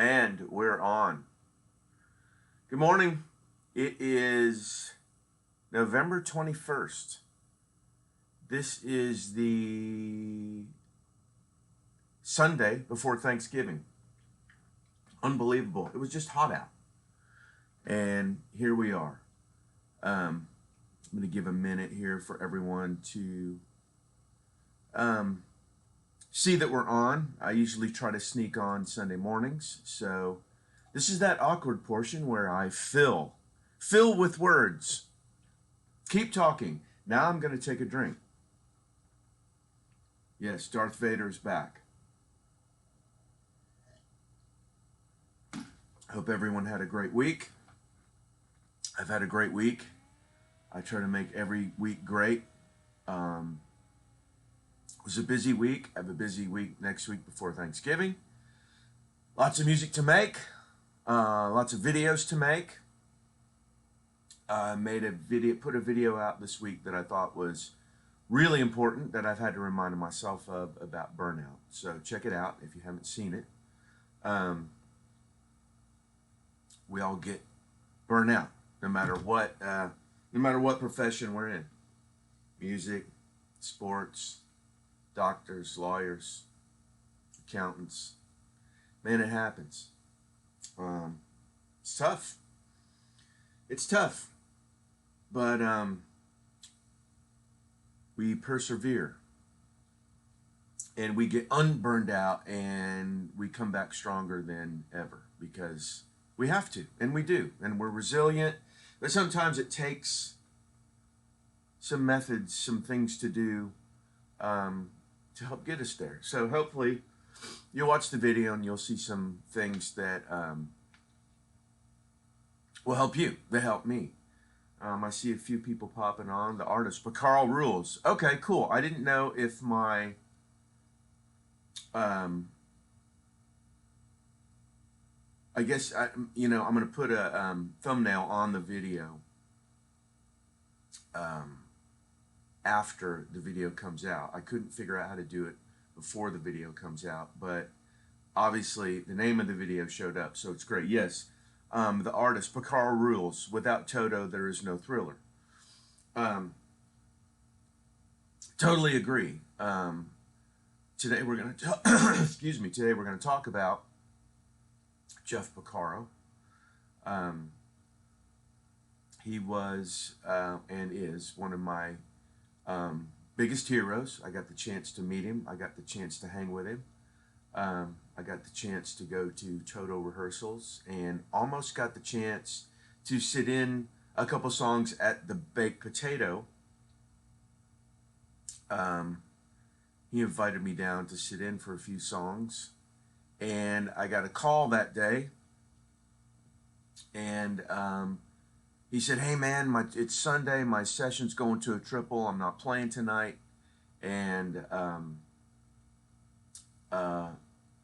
And we're on. Good morning. It is November 21st. This is the Sunday before Thanksgiving. Unbelievable. It was just hot out. And here we are. I'm going to give a minute here for everyone to see that we're on. I usually try to sneak on Sunday mornings. So this is that awkward portion where I fill with words. Keep talking. Now I'm going to take a drink. Yes, Darth Vader is back. Hope everyone had a great week. I've had a great week. I try to make every week great. It was a busy week. I have a busy week next week before Thanksgiving. Lots of music to make. Lots of videos to make. I put a video out this week that I thought was really important, that I've had to remind myself of, about burnout. So check it out if you haven't seen it. We all get burnt out, no matter what profession we're in. Music, sports, doctors, lawyers, accountants. Man, it happens. It's tough. It's tough. But we persevere. And we get unburned out, and we come back stronger than ever, because we have to, and we do, and we're resilient. But sometimes it takes some methods, some things to do to help get us there. So hopefully you'll watch the video and you'll see some things that will help you, that help me. I see a few people popping on. The artist, Porcaro rules. Okay, cool. I didn't know if my I guess I'm going to put a thumbnail on the video after the video comes out. I couldn't figure out how to do it before the video comes out, but obviously the name of the video showed up, so it's great. Yes, the artist, Porcaro rules. Without Toto, there is no Thriller. Totally agree. Today we're going to excuse me. Today we're going to talk about Jeff Porcaro. He was and is one of my biggest heroes. I got the chance to meet him. I got the chance to hang with him. I got the chance to go to Toto rehearsals, and almost got the chance to sit in a couple songs at the Baked Potato. He invited me down to sit in for a few songs, and I got a call that day, and he said, "Hey man, it's Sunday, my session's going to a triple, I'm not playing tonight, and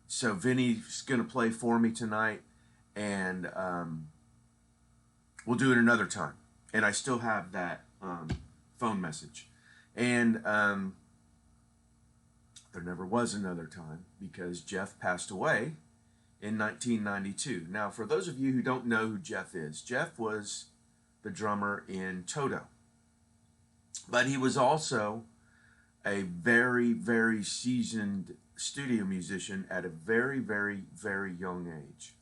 so Vinny's going to play for me tonight, and we'll do it another time." And I still have that phone message. And there never was another time, because Jeff passed away in 1992. Now, for those of you who don't know who Jeff is, Jeff was the drummer in Toto. But he was also a very, very seasoned studio musician at a very, very, very young age.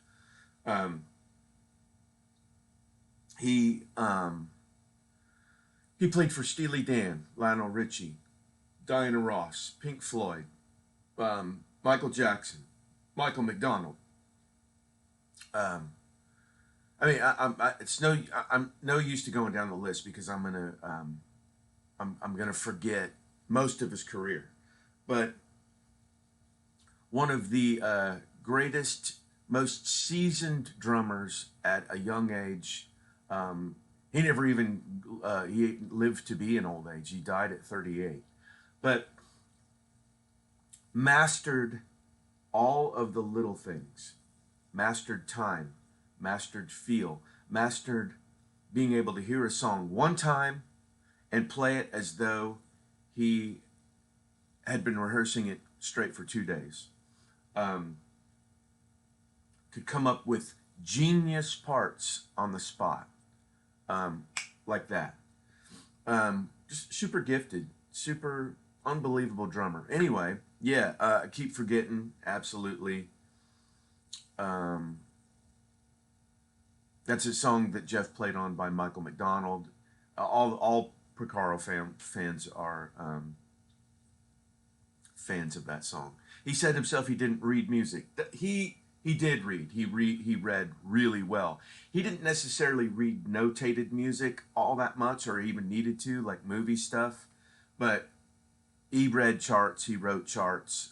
He played for Steely Dan, Lionel Richie, Diana Ross, Pink Floyd, Michael Jackson, Michael McDonald. I'm no use to going down the list, because I'm gonna forget most of his career. But one of the greatest, most seasoned drummers at a young age. He never even he lived to be an old age. He died at 38. But mastered all of the little things. Mastered time. Mastered feel. Mastered being able to hear a song one time and play it as though he had been rehearsing it straight for 2 days. could come up with genius parts on the spot, like that. Just super gifted, super unbelievable drummer. Anyway, yeah, I keep forgetting. Absolutely. That's a song that Jeff played on by Michael McDonald. All Porcaro fans are fans of that song. He said himself he didn't read music. He did read. He read really well. He didn't necessarily read notated music all that much, or even needed to, like movie stuff. But he read charts. He wrote charts.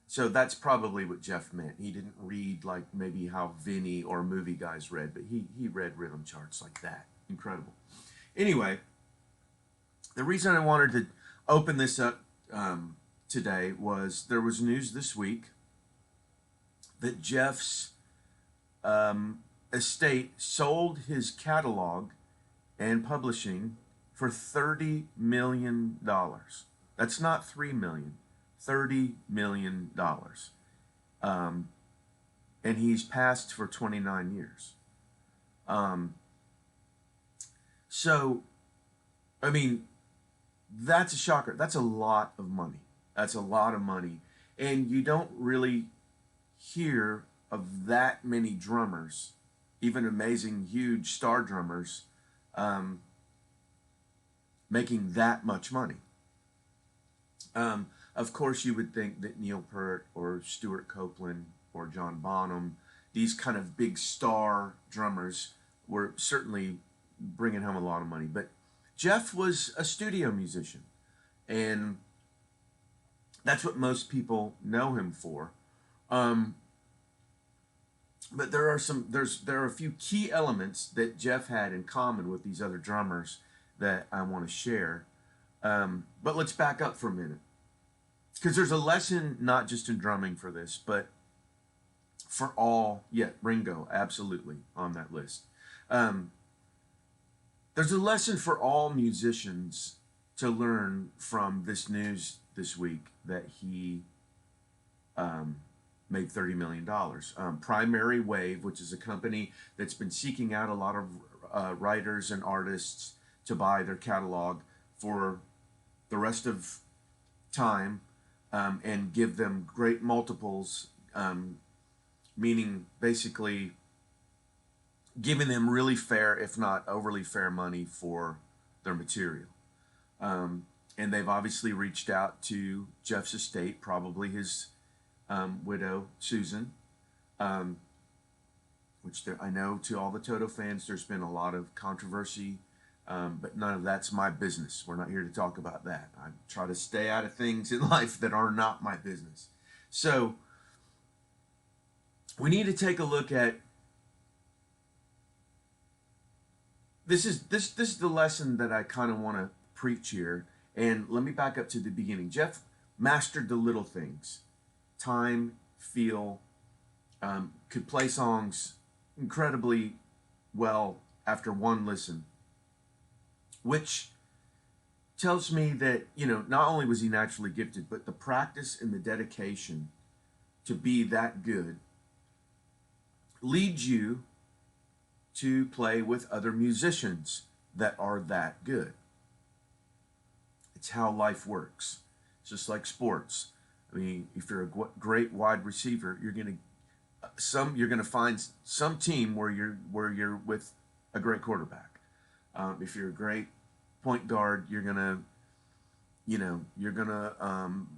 So that's probably what Jeff meant. He didn't read like maybe how Vinny or movie guys read, but he read rhythm charts like that. Incredible. Anyway, the reason I wanted to open this up today was there was news this week that Jeff's estate sold his catalog and publishing for $30 million. That's not $3 million, $30 million. And he's passed for 29 years. So, I mean, that's a shocker. That's a lot of money. That's a lot of money. And you don't really hear of that many drummers, even amazing, huge star drummers, making that much money. Of course, you would think that Neil Peart or Stuart Copeland or John Bonham, these kind of big star drummers, were certainly bringing home a lot of money. But Jeff was a studio musician, and that's what most people know him for. But there are a few key elements that Jeff had in common with these other drummers that I want to share. But let's back up for a minute, because there's a lesson not just in drumming for this, but for all. Yeah, Ringo, absolutely on that list. There's a lesson for all musicians to learn from this news this week that he made $30 million. Primary Wave, which is a company that's been seeking out a lot of writers and artists to buy their catalog for the rest of time, and give them great multiples, meaning basically giving them really fair, if not overly fair, money for their material. And they've obviously reached out to Jeff's estate, probably his widow, Susan, which I know to all the Toto fans, there's been a lot of controversy, but none of that's my business. We're not here to talk about that. I try to stay out of things in life that are not my business. So we need to take a look at this is the lesson that I kind of want to preach here. And let me back up to the beginning. Jeff mastered the little things: time, feel, could play songs incredibly well after one listen, which tells me that, not only was he naturally gifted, but the practice and the dedication to be that good leads you to play with other musicians that are that good. It's how life works. It's just like sports. I mean, if you're a great wide receiver, you're gonna find some team where you're with a great quarterback. If you're a great point guard, you're gonna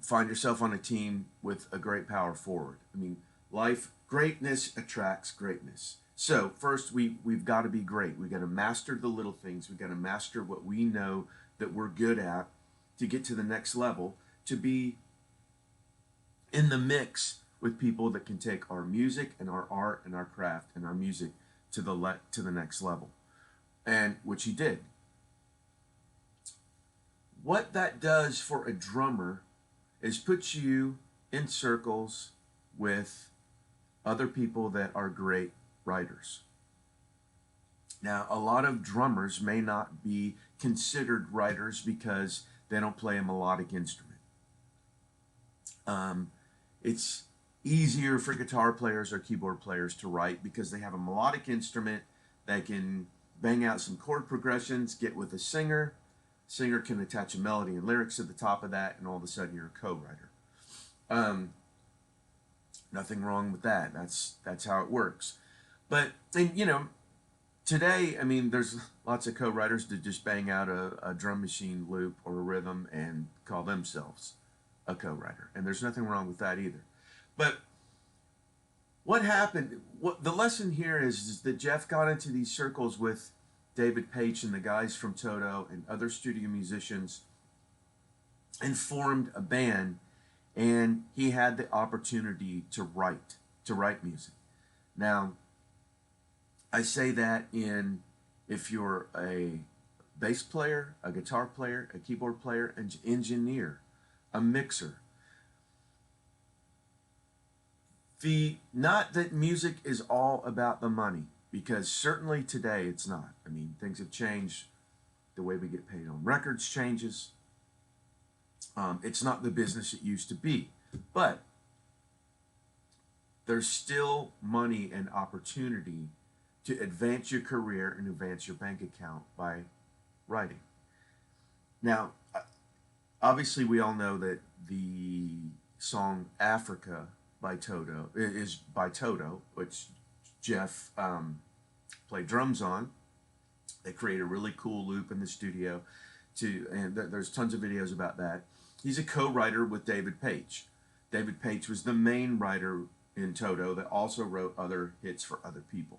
find yourself on a team with a great power forward. I mean, greatness attracts greatness. So first, we've got to be great. We've got to master the little things. We've got to master what we know that we're good at to get to the next level, to be in the mix with people that can take our music and our art and our craft and our music to the next level, and which he did. What that does for a drummer is puts you in circles with other people that are great writers. Now, a lot of drummers may not be considered writers because they don't play a melodic instrument. It's easier for guitar players or keyboard players to write because they have a melodic instrument. They can bang out some chord progressions, get with a singer. Singer can attach a melody and lyrics at the top of that, and all of a sudden you're a co-writer. Nothing wrong with that. That's how it works. But and, today, I mean, there's lots of co-writers that just bang out a drum machine loop or a rhythm and call themselves a co-writer, and there's nothing wrong with that either. But what happened? What the lesson here is that Jeff got into these circles with David Paich and the guys from Toto and other studio musicians and formed a band, and he had the opportunity to write music. Now, I say that if you're a bass player, a guitar player, a keyboard player, an engineer, a mixer. Not that music is all about the money, because certainly today it's not. I mean, things have changed. The way we get paid on records changes. It's not the business it used to be, but there's still money and opportunity to advance your career and advance your bank account by writing. Now, obviously, we all know that the song "Africa" by Toto is by Toto, which Jeff played drums on. They create a really cool loop in the studio, and there's tons of videos about that. He's a co-writer with David Paich. David Paich was the main writer in Toto that also wrote other hits for other people.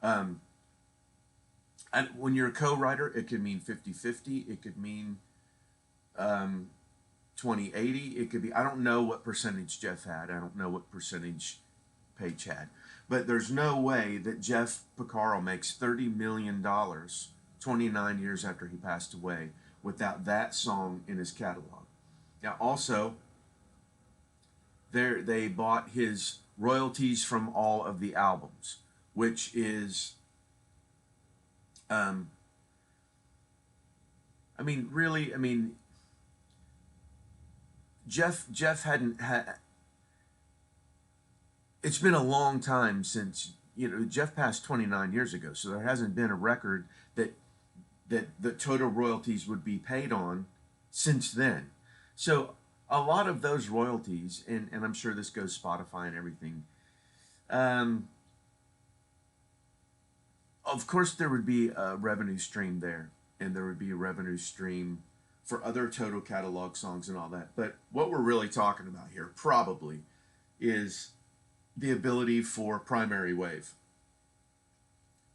And when you're a co-writer, it could mean 50-50. It could mean 20-80. It could be, I don't know what percentage Jeff had. I don't know what percentage Paich had. But there's no way that Jeff Porcaro makes $30 million 29 years after he passed away without that song in his catalog. Now, also, they bought his royalties from all of the albums, which is, Jeff hadn't had. It's been a long time since Jeff passed 29 years ago, so there hasn't been a record that the total royalties would be paid on since then. So a lot of those royalties, and I'm sure this goes Spotify and everything. Of course, there would be a revenue stream there, and there would be a revenue stream for other Toto catalog songs and all that. But what we're really talking about here probably is the ability for Primary Wave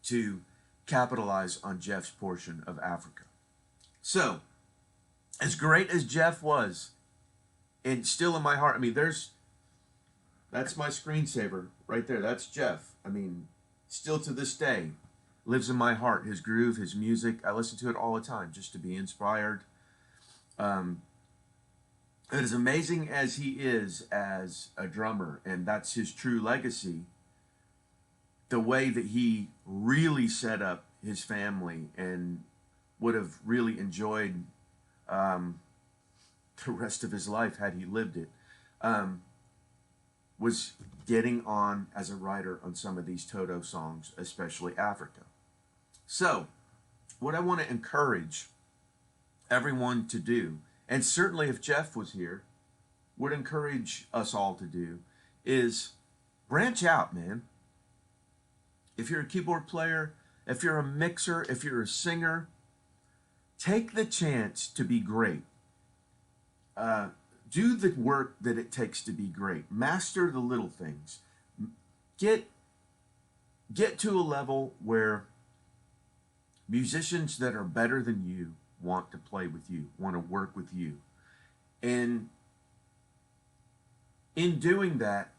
to capitalize on Jeff's portion of Africa. So, as great as Jeff was, and still in my heart, I mean, that's my screensaver right there. That's Jeff. I mean, still to this day, lives in my heart. His groove, his music, I listen to it all the time just to be inspired. As amazing as he is as a drummer, and that's his true legacy, the way that he really set up his family and would have really enjoyed the rest of his life had he lived it, was getting on as a writer on some of these Toto songs, especially Africa. So, what I want to encourage everyone to do, and certainly if Jeff was here, would encourage us all to do, is branch out, man. If you're a keyboard player, if you're a mixer, if you're a singer, take the chance to be great. Do the work that it takes to be great. Master the little things. Get to a level where musicians that are better than you want to play with you, want to work with you. And in doing that,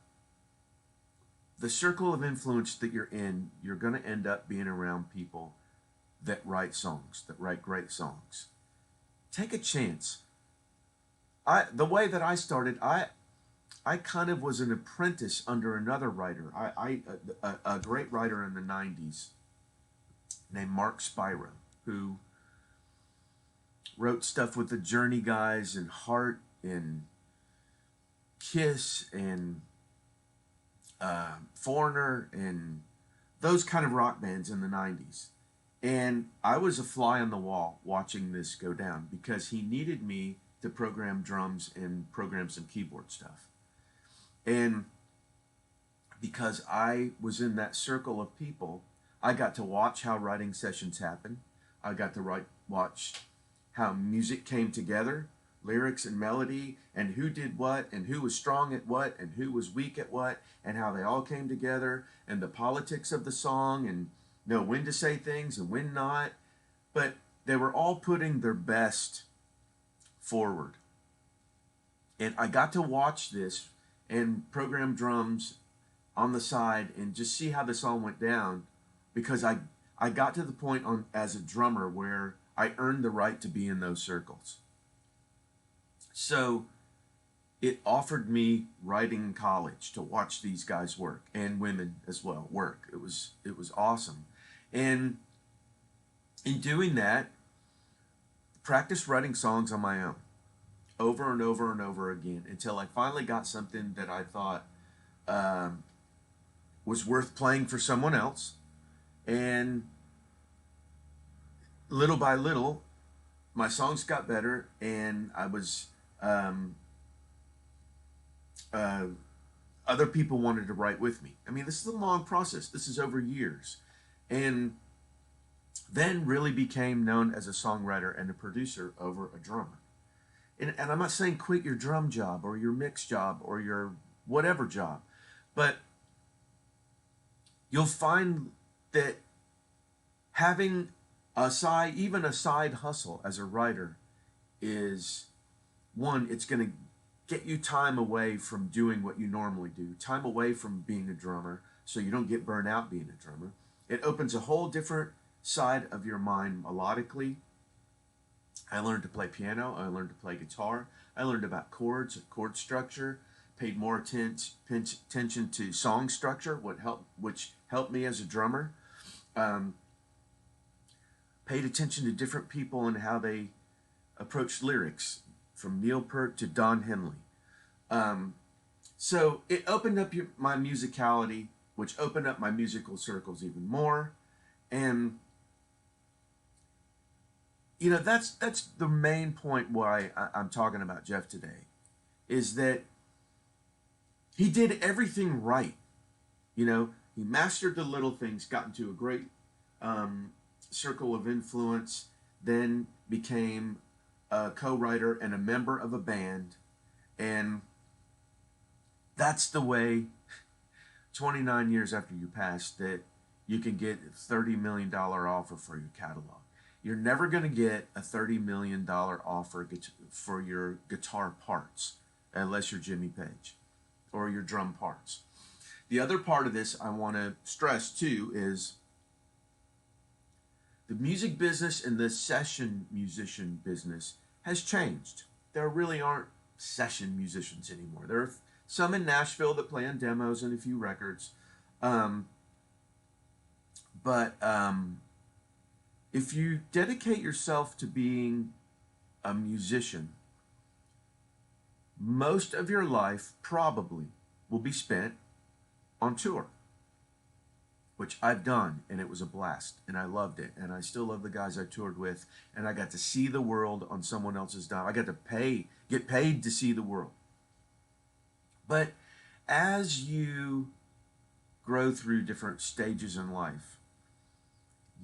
the circle of influence that you're in, you're going to end up being around people that write songs, that write great songs. Take a chance. The way that I started, I kind of was an apprentice under another writer. A great writer in the 90s named Mark Spiro, who wrote stuff with the Journey guys and Heart and Kiss and Foreigner and those kind of rock bands in the 90s. And I was a fly on the wall watching this go down because he needed me to program drums and program some keyboard stuff. And because I was in that circle of people, I got to watch how writing sessions happen. I got to watch how music came together, lyrics and melody, and who did what, and who was strong at what, and who was weak at what, and how they all came together, and the politics of the song, and know when to say things and when not. But they were all putting their best forward. And I got to watch this and program drums on the side and just see how the song went down, because I got to the point on as a drummer where I earned the right to be in those circles. So it offered me writing in college to watch these guys work, and women as well work. It was awesome. And in doing that, practice writing songs on my own over and over and over again until I finally got something that I thought was worth playing for someone else. And little by little, my songs got better, and I was other people wanted to write with me. I mean, this is a long process. This is over years. And then really became known as a songwriter and a producer over a drummer. And I'm not saying quit your drum job or your mix job or your whatever job, but you'll find that having even a side hustle as a writer is, one, it's going to get you time away from doing what you normally do, time away from being a drummer so you don't get burned out being a drummer. It opens a whole different side of your mind melodically. I learned to play piano. I learned to play guitar. I learned about chords, chord structure, paid more attention to song structure, which helped me as a drummer. Paid attention to different people and how they approached lyrics, from Neil Peart to Don Henley. So it opened up my musicality, which opened up my musical circles even more. And you know, that's the main point why I'm talking about Jeff today, is that he did everything right. You know, he mastered the little things, got into a great circle of influence, then became a co-writer and a member of a band. And that's the way, 29 years after you pass, that you can get a $30 million offer for your catalog. You're never going to get a $30 million offer for your guitar parts unless you're Jimmy Page, or your drum parts. The other part of this I want to stress too is the music business and the session musician business has changed. There really aren't session musicians anymore. There are some in Nashville that play on demos and a few records. But if you dedicate yourself to being a musician, most of your life probably will be spent on tour, which I've done, and it was a blast, and I loved it, and I still love the guys I toured with, and I got to see the world on someone else's dime. I got to get paid to see the world. But as you grow through different stages in life,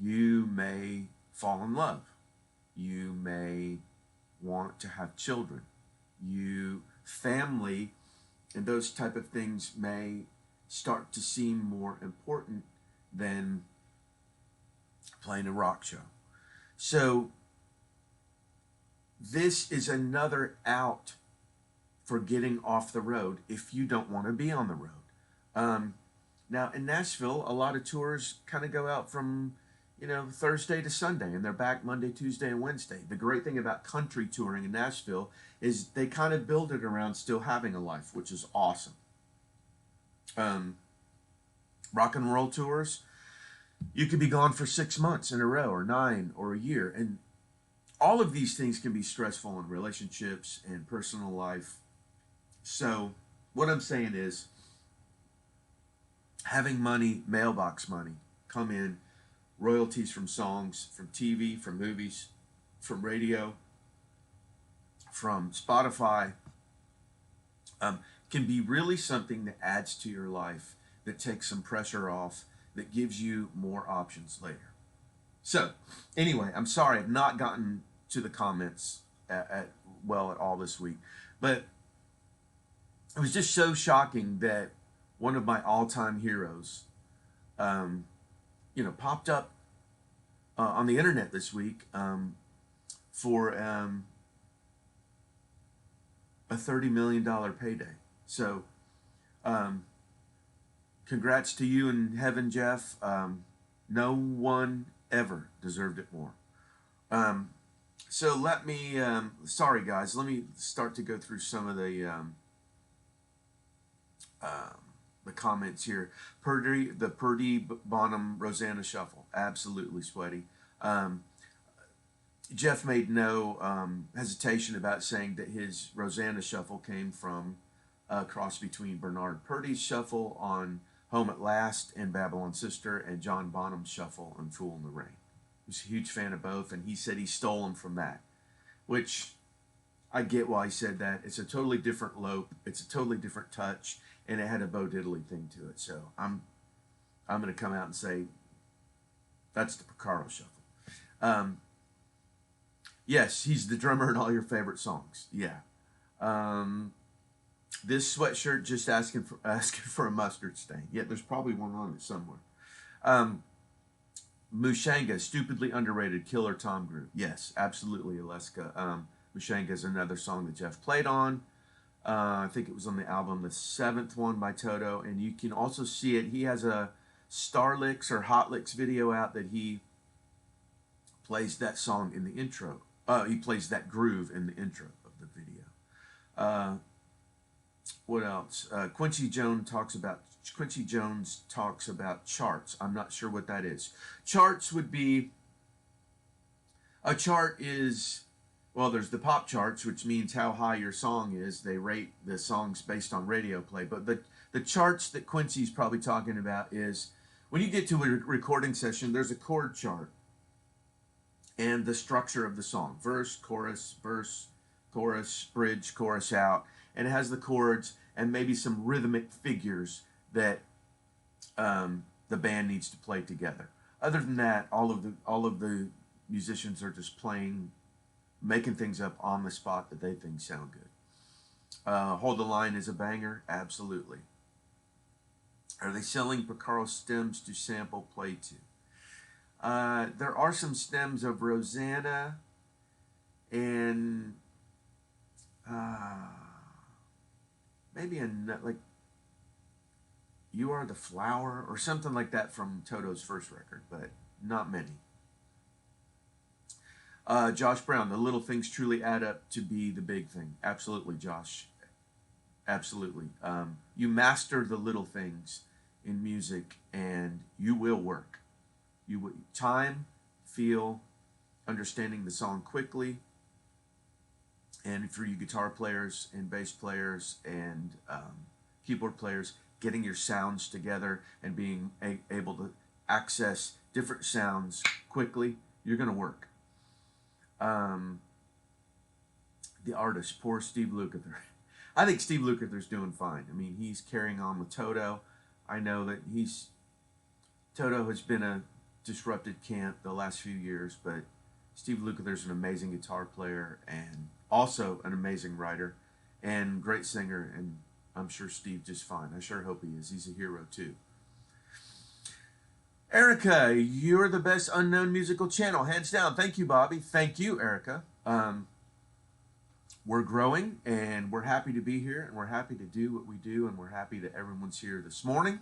you may fall in love. You may want to have children. Family and those type of things may start to seem more important than playing a rock show. So this is another out for getting off the road if you don't want to be on the road. Now in Nashville, a lot of tours kind of go out from Thursday to Sunday, and they're back Monday, Tuesday, and Wednesday. The great thing about country touring in Nashville is they kind of build it around still having a life, which is awesome. Rock and roll tours, you could be gone for 6 months in a row, or 9, or a year, and all of these things can be stressful in relationships and personal life. So what I'm saying is, having money, mailbox money, come in, royalties from songs, from TV, from movies, from radio, from Spotify, can be really something that adds to your life, that takes some pressure off, that gives you more options later. So, anyway, I'm sorry I've not gotten to the comments at all this week, but it was just so shocking that one of my all-time heroes, popped up on the internet this week for a $30 million payday. So, congrats to you in heaven, Jeff. No one ever deserved it more. So let me, sorry guys, let me start to go through some of the comments here. The Purdy Bonham Rosanna Shuffle, absolutely sweaty. Jeff made no hesitation about saying that his Rosanna Shuffle came from a cross between Bernard Purdy's Shuffle on Home at Last and Babylon's Sister, and John Bonham's Shuffle on Fool in the Rain. He was a huge fan of both, and he said he stole them from that, which I get why he said that. It's a totally different lope, it's a totally different touch, and it had a Bo Diddley thing to it. So I'm going to come out and say that's the Porcaro Shuffle. Yes, he's the drummer in all your favorite songs. Yeah. This sweatshirt just asking for a mustard stain. Yeah, there's probably one on it somewhere. Mushanga, stupidly underrated killer tom groove. Yes, absolutely, Aleska. Mushanga is another song that Jeff played on. I think it was on the album, the 7th one by Toto, and you can also see it. He has a Star Licks or Hot Licks video out that he plays that song in the intro. He plays that groove in the intro of the video. What else? Quincy Jones talks about charts. I'm not sure what that is. Charts would be, a chart is, well, there's the pop charts, which means how high your song is. They rate the songs based on radio play. But the charts that Quincy's probably talking about is when you get to a recording session, there's a chord chart and the structure of the song. Verse, chorus, bridge, chorus out. And it has the chords and maybe some rhythmic figures that the band needs to play together. Other than that, all of the musicians are just playing, making things up on the spot that they think sound good. Hold the Line is a banger, absolutely. Are they selling Porcaro stems to sample play to? There are some stems of Rosanna and maybe like You Are the Flower or something like that from Toto's first record, but not many. Josh Brown, the little things truly add up to be the big thing. Absolutely, Josh. Absolutely. You master the little things in music and you will work. Time, feel, understanding the song quickly, and for you guitar players and bass players and keyboard players, getting your sounds together and being able to access different sounds quickly, you're going to work. The artist, poor Steve Lukather. I think Steve Lukather's doing fine. I mean, he's carrying on with Toto. I know that Toto has been a disrupted camp the last few years, but Steve Lukather's an amazing guitar player and also an amazing writer and great singer, and I'm sure Steve just fine. I sure hope he is. He's a hero too. Erica, you're the best unknown musical channel, hands down. Thank you, Bobby. Thank you, Erica. We're growing, and we're happy to be here, and we're happy to do what we do, and we're happy that everyone's here this morning.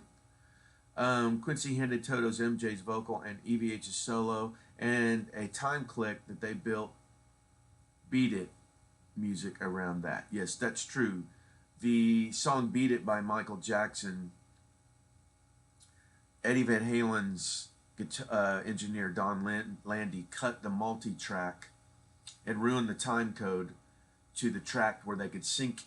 Quincy handed Toto's MJ's vocal and EVH's solo and a time click that they built Beat It music around that. Yes, that's true. The song Beat It by Michael Jackson, Eddie Van Halen's engineer Don Landy cut the multi-track and ruined the time code to the track where they could sync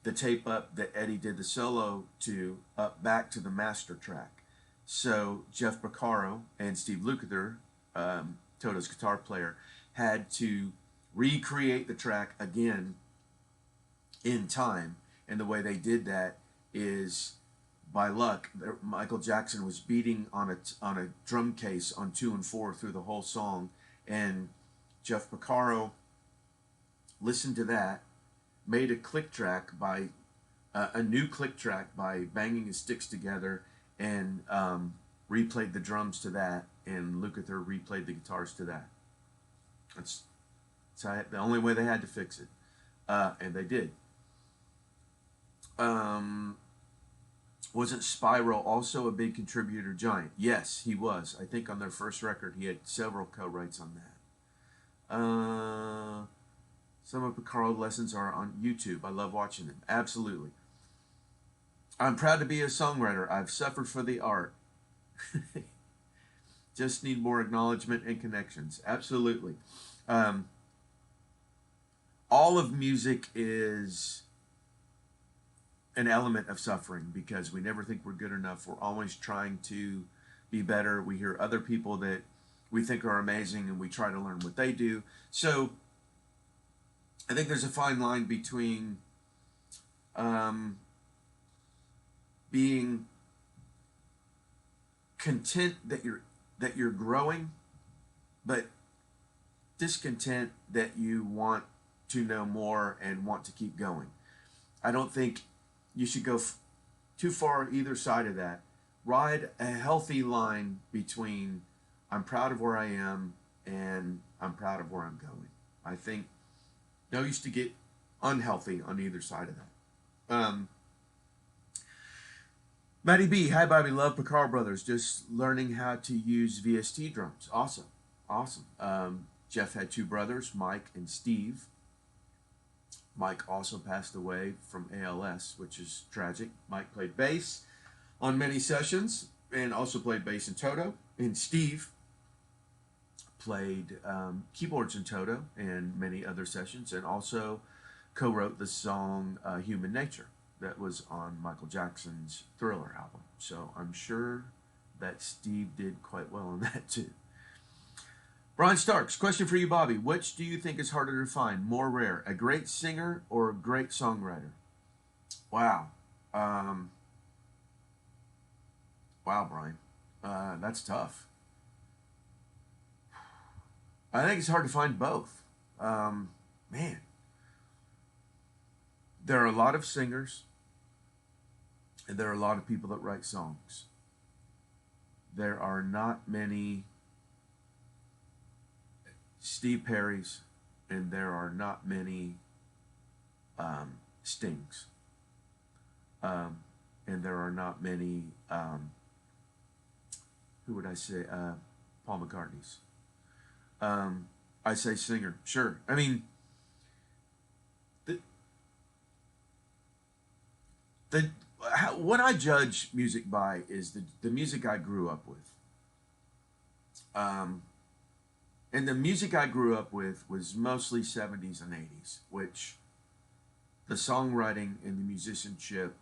the tape up that Eddie did the solo to up back to the master track. So Jeff Porcaro and Steve Lukather, Toto's guitar player, had to recreate the track again in time. And the way they did that is by luck. Michael Jackson was beating on a drum case on 2 and 4 through the whole song, and Jeff Porcaro listened to that, made a click track by a new click track by banging his sticks together, and replayed the drums to that, and Lukather replayed the guitars to that. That's the only way they had to fix it, and they did. Wasn't Spyro also a big contributor giant? Yes, he was. I think on their first record he had several co-writes on that. Some of Porcaro's lessons are on YouTube. I love watching them. Absolutely. I'm proud to be a songwriter. I've suffered for the art. Just need more acknowledgement and connections. Absolutely. All of music is an element of suffering because we never think we're good enough. We're always trying to be better. We hear other people that we think are amazing and we try to learn what they do. So I think there's a fine line between being content that you're growing, but discontent that you want to know more and want to keep going. I don't think you should go too far either side of that. Ride a healthy line between I'm proud of where I am and I'm proud of where I'm going. I think no use to get unhealthy on either side of that. Matty B, hi Bobby, love Porcaro Brothers. Just learning how to use VST drums. Awesome, awesome. Jeff had 2 brothers, Mike and Steve. Mike also passed away from ALS, which is tragic. Mike played bass on many sessions and also played bass in Toto. And Steve played keyboards in Toto and many other sessions, and also co-wrote the song Human Nature that was on Michael Jackson's Thriller album. So I'm sure that Steve did quite well on that too. Brian Starks, question for you, Bobby. Which do you think is harder to find, more rare, a great singer or a great songwriter? Wow. Wow, Brian. That's tough. I think it's hard to find both. Man. There are a lot of singers, and there are a lot of people that write songs. There are not many Steve Perrys, and there are not many Stings. And there are not many, who would I say, Paul McCartney's. I say singer, sure. I mean, what I judge music by is the music I grew up with. And the music I grew up with was mostly 70s and 80s, which the songwriting and the musicianship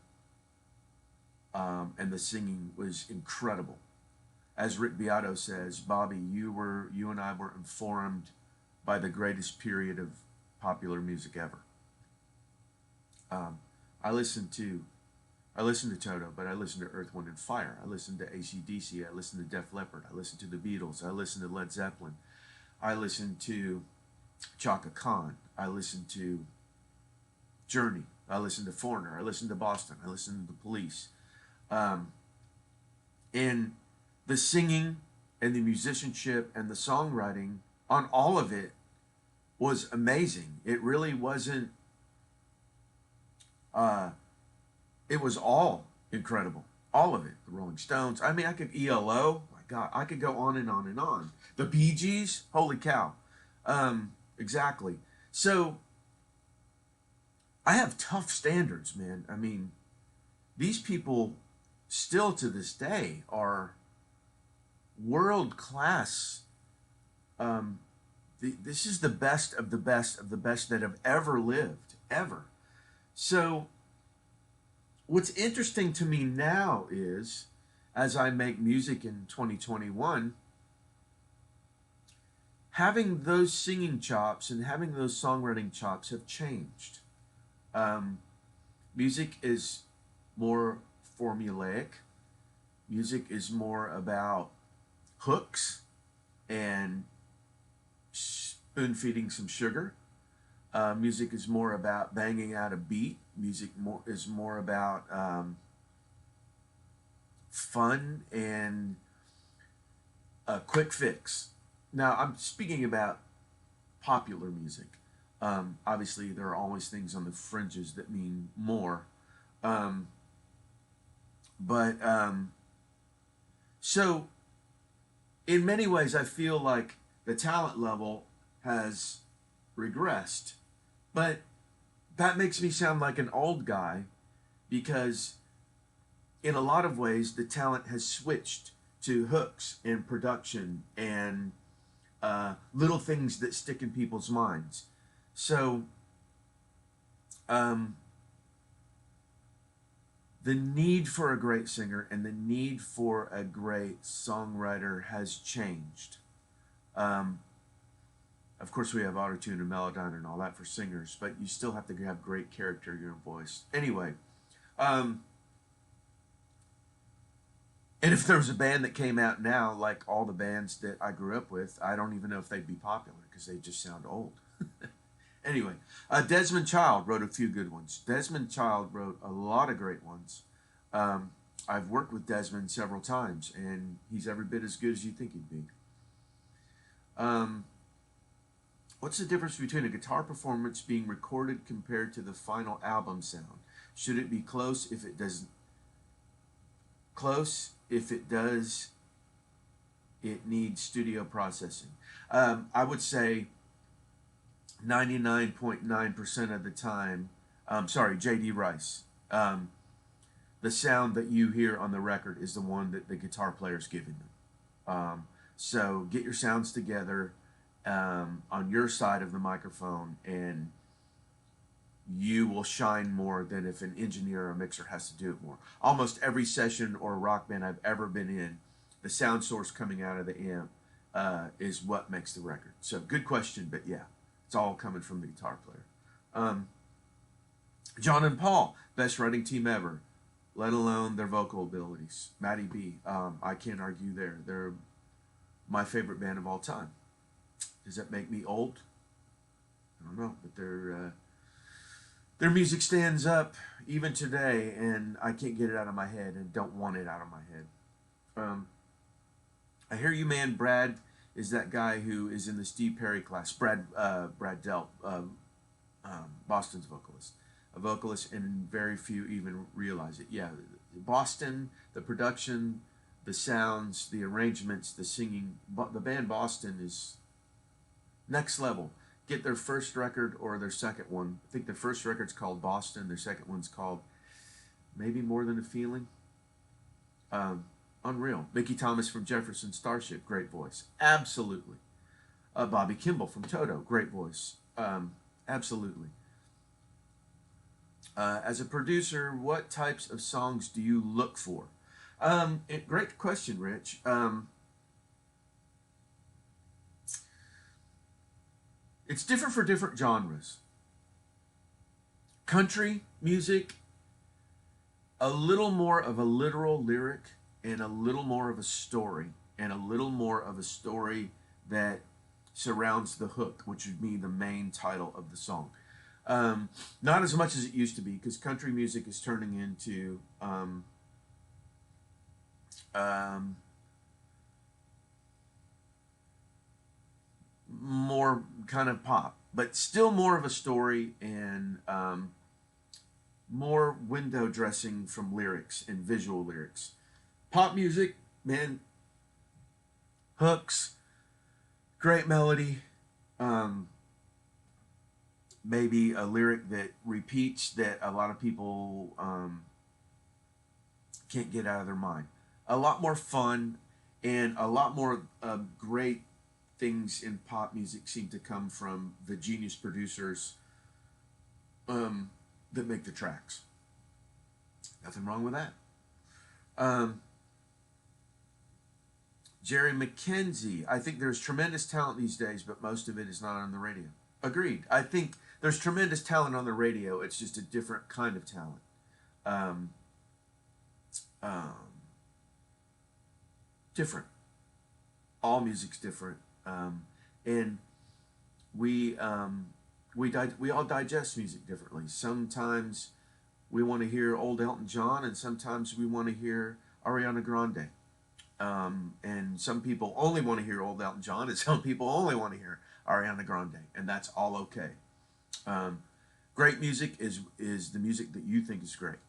and the singing was incredible. As Rick Beato says, Bobby, you and I were informed by the greatest period of popular music ever. I listened to Toto, but I listened to Earth, Wind, and Fire. I listened to AC/DC. I listened to Def Leppard. I listened to the Beatles. I listened to Led Zeppelin. I listened to Chaka Khan. I listened to Journey. I listened to Foreigner. I listened to Boston. I listened to the Police. And the singing and the musicianship and the songwriting on all of it was amazing. It really wasn't... it was all incredible. All of it. The Rolling Stones. I mean, I could... ELO. My God. I could go on and on and on. The Bee Gees. Holy cow. Exactly. So, I have tough standards, man. I mean, these people still to this day are world-class. This is the best of the best of the best that have ever lived. Ever. So, What's interesting to me now is, as I make music in 2021, having those singing chops and having those songwriting chops have changed. Um, Music is more formulaic. Music is more about hooks and spoon feeding some sugar. Music is more about banging out a beat. Is more about fun and a quick fix. Now, I'm speaking about popular music. Obviously, there are always things on the fringes that mean more. Um, but so, in many ways, I feel like the talent level has regressed. But that makes me sound like an old guy because, in a lot of ways, the talent has switched to hooks and production and little things that stick in people's minds. So, um, the need for a great singer and the need for a great songwriter has changed. Um, of course, we have autotune and melodyne and all that for singers, but you still have to have great character in your voice. Anyway, um, and if there was a band that came out now, like all the bands that I grew up with, I don't even know if they'd be popular because they just sound old. Anyway, Desmond Child wrote a few good ones. Desmond Child wrote a lot of great ones. I've worked with Desmond several times, and he's every bit as good as you think he'd be. Um, what's the difference between a guitar performance being recorded compared to the final album sound? Should it be close if it doesn't? Close if it does. It needs studio processing. I would say 99.9% of the time, sorry, J.D. Rice. The sound that you hear on the record is the one that the guitar player's giving them. So get your sounds together on your side of the microphone, and you will shine more than if an engineer or a mixer has to do it more. Almost every session or rock band I've ever been in, the sound source coming out of the amp is what makes the record. So good question, but yeah. It's all coming from the guitar player. John and Paul, best writing team ever, let alone their vocal abilities. Matty B, I can't argue there. They're my favorite band of all time. Does that make me old? I don't know, but their music stands up even today, and I can't get it out of my head and don't want it out of my head. I hear you, man. Brad is that guy who is in the Steve Perry class. Brad Delp, Boston's vocalist, a vocalist, and very few even realize it. Yeah, Boston, the production, the sounds, the arrangements, the singing. The band Boston is next level. Get their first record or their second one. I think their first record's called Boston. Their second one's called Maybe More Than a Feeling. Unreal. Mickey Thomas from Jefferson Starship, great voice. Absolutely. Bobby Kimball from Toto, great voice. Absolutely. As a producer, what types of songs do you look for? Great question, Rich. It's different for different genres. Country music, a little more of a literal lyric and a little more of a story, and a little more of a story that surrounds the hook, which would be the main title of the song. Not as much as it used to be, because country music is turning into more kind of pop, but still more of a story and more window dressing from lyrics and visual lyrics. Pop music, man, hooks, great melody, maybe a lyric that repeats that a lot of people can't get out of their mind. A lot more fun, and a lot more great things in pop music seem to come from the genius producers that make the tracks. Nothing wrong with that. Um, Jerry Mackenzie, I think there's tremendous talent these days, but most of it is not on the radio. Agreed. I think there's tremendous talent on the radio. It's just a different kind of talent. Um, um, Different. All music's different, and we we all digest music differently. Sometimes we want to hear old Elton John, and sometimes we want to hear Ariana Grande. And some people only want to hear old Elton John, and some people only want to hear Ariana Grande, and that's all okay. Um, Great music is the music that you think is great.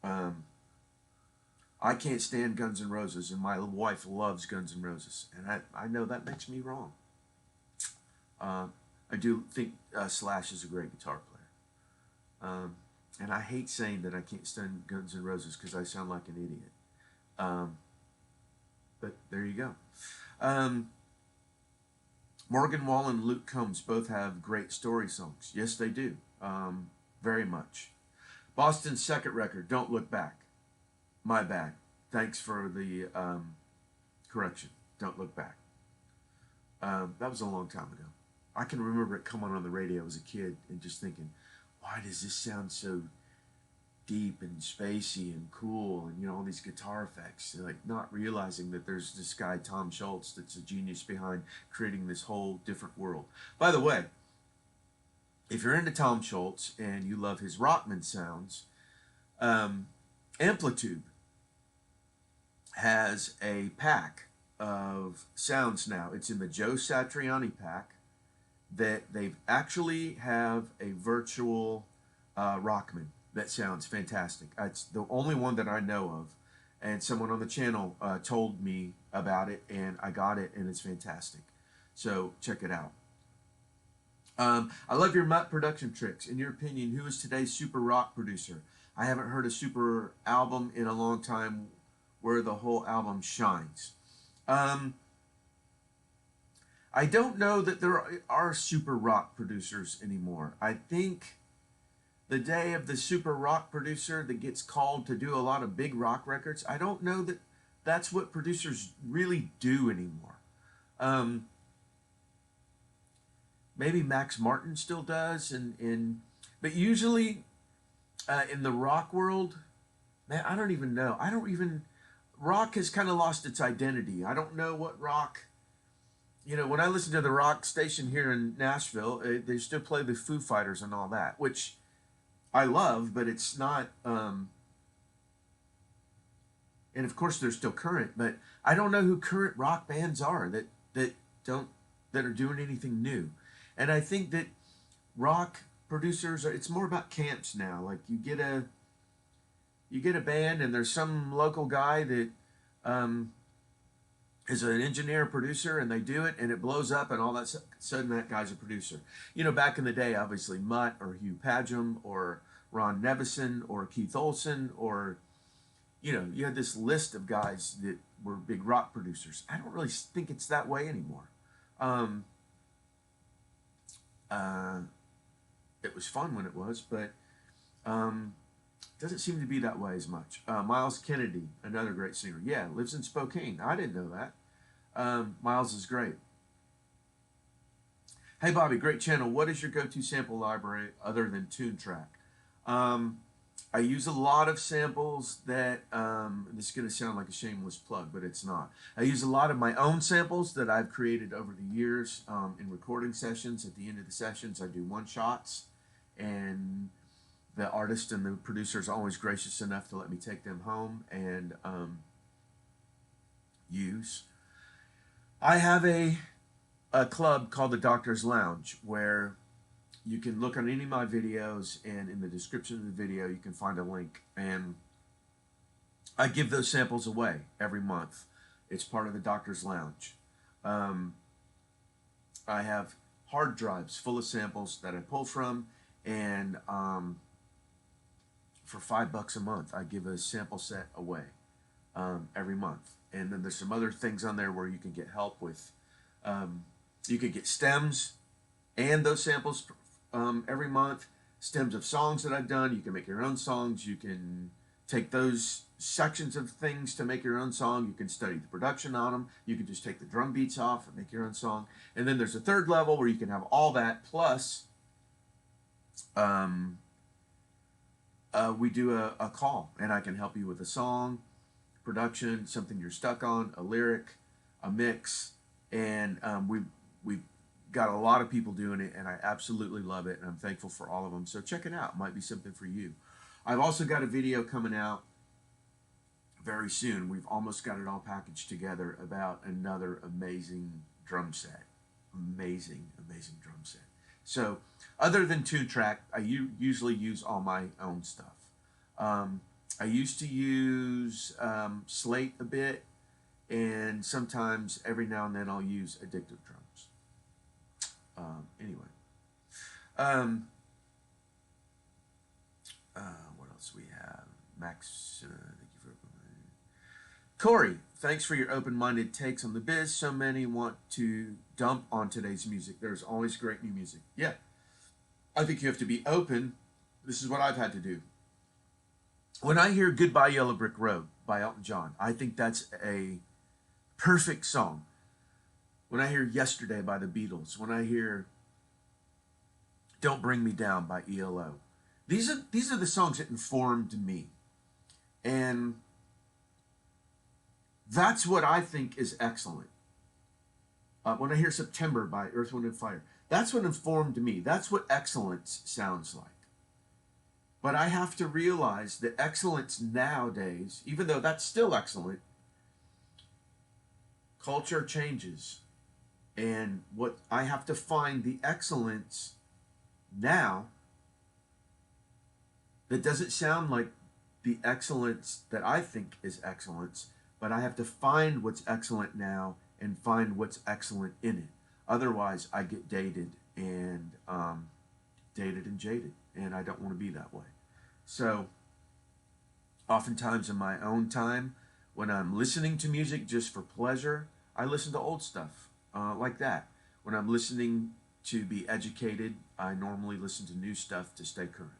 Um, I can't stand Guns N' Roses, and my wife loves Guns N' Roses, and I know that makes me wrong. Uh, I do think Slash is a great guitar player, and I hate saying that I can't stand Guns N' Roses because I sound like an idiot. Um, but there you go. Um, Morgan Wallen and Luke Combs both have great story songs. Yes, they do. Very much. Boston's second record, Don't Look Back. My bad. Thanks for the correction. Don't Look Back. That was a long time ago. I can remember it coming on the radio as a kid and just thinking, why does this sound so deep and spacey and cool, and all these guitar effects, and, like, not realizing that there's this guy Tom Schultz that's a genius behind creating this whole different world. By the way, if you're into Tom Schultz and you love his Rockman sounds, Amplitude has a pack of sounds now. It's in the Joe Satriani pack that they actually have a virtual Rockman that sounds fantastic. It's the only one that I know of, and someone on the channel told me about it, and I got it, and it's fantastic. So check it out. I love your Mutt production tricks. In your opinion, who is today's super rock producer? I haven't heard a super album in a long time where the whole album shines. I don't know that there are super rock producers anymore. I think the day of the super rock producer that gets called to do a lot of big rock records, I don't know that that's what producers really do anymore. Maybe Max Martin still does, but usually in the rock world, man, I don't even know. Rock has kind of lost its identity. I don't know what rock, when I listen to the rock station here in Nashville, they still play the Foo Fighters and all that, which I love, but it's not, and of course they're still current, but I don't know who current rock bands are that are doing anything new. And I think that rock producers it's more about camps now. Like you get a band, and there's some local guy that is an engineer producer, and they do it, and it blows up, and all that sudden that guy's a producer. Back in the day, obviously Mutt or Hugh Padgham or Ron Nevison or Keith Olsen, or you had this list of guys that were big rock producers. I don't really think it's that way anymore. It was fun when it was, but doesn't seem to be that way as much. Miles Kennedy, another great singer. Yeah, lives in Spokane. I didn't know that. Miles is great. Hey, Bobby, great channel. What is your go-to sample library other than TuneTrack? I use a lot of samples that, this is going to sound like a shameless plug, but it's not. I use a lot of my own samples that I've created over the years in recording sessions. At the end of the sessions, I do one-shots, and the artist and the producer is always gracious enough to let me take them home and use. I have a club called the Doctor's Lounge where you can look on any of my videos, and in the description of the video you can find a link, and I give those samples away every month. It's part of the Doctor's Lounge. I have hard drives full of samples that I pull from, and for $5 a month I give a sample set away every month. And then there's some other things on there where you can get help with, you can get stems and those samples every month. stems of songs that I've done. You can make your own songs. You can take those sections of things to make your own song. You can study the production on them. You can just take the drum beats off and make your own song. And then there's a third level where you can have all that plus we do a call, and I can help you with a song, production, something you're stuck on, a lyric, a mix, and we've got a lot of people doing it, and I absolutely love it, and I'm thankful for all of them. So check it out. It might be something for you. I've also got a video coming out very soon. We've almost got it all packaged together about another amazing drum set. Amazing drum set. So other than 2-track, I usually use all my own stuff. I used to use Slate a bit, and sometimes every now and then I'll use Addictive Drums. What else we have? Max, thank you for Corey, thanks for your open-minded takes on the biz. So many want to dump on today's music. There's always great new music. Yeah, I think you have to be open. This is what I've had to do. When I hear Goodbye Yellow Brick Road by Elton John, I think that's a perfect song. When I hear Yesterday by the Beatles, when I hear Don't Bring Me Down by ELO, these are the songs that informed me. And that's what I think is excellent. When I hear September by Earth, Wind & Fire, that's what informed me. That's what excellence sounds like. But I have to realize that excellence nowadays, even though that's still excellent, culture changes. And what I have to find the excellence now that doesn't sound like the excellence that I think is excellence, but I have to find what's excellent now and find what's excellent in it. Otherwise, I get dated and jaded, and I don't want to be that way. So, oftentimes in my own time, when I'm listening to music just for pleasure, I listen to old stuff like that. When I'm listening to be educated, I normally listen to new stuff to stay current.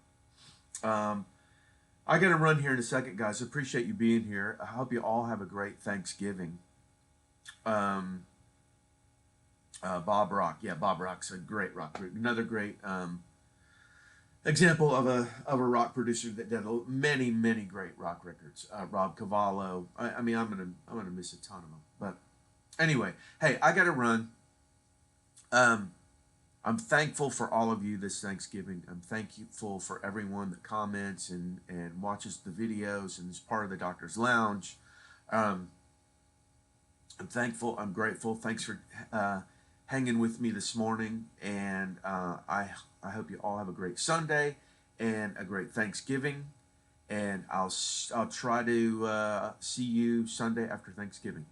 I got to run here in a second, guys. I appreciate you being here. I hope you all have a great Thanksgiving. Bob Rock. Yeah, Bob Rock's a great rock group. Another great example of a rock producer that did many great rock records. Rob Cavallo. I mean, I'm gonna miss a ton of them. But anyway, hey, I gotta run. I'm thankful for all of you this Thanksgiving. I'm thankful for everyone that comments and watches the videos and is part of the Doctor's Lounge. I'm thankful. I'm grateful. Thanks for hanging with me this morning, and I hope you all have a great Sunday and a great Thanksgiving, and I'll try to see you Sunday after Thanksgiving.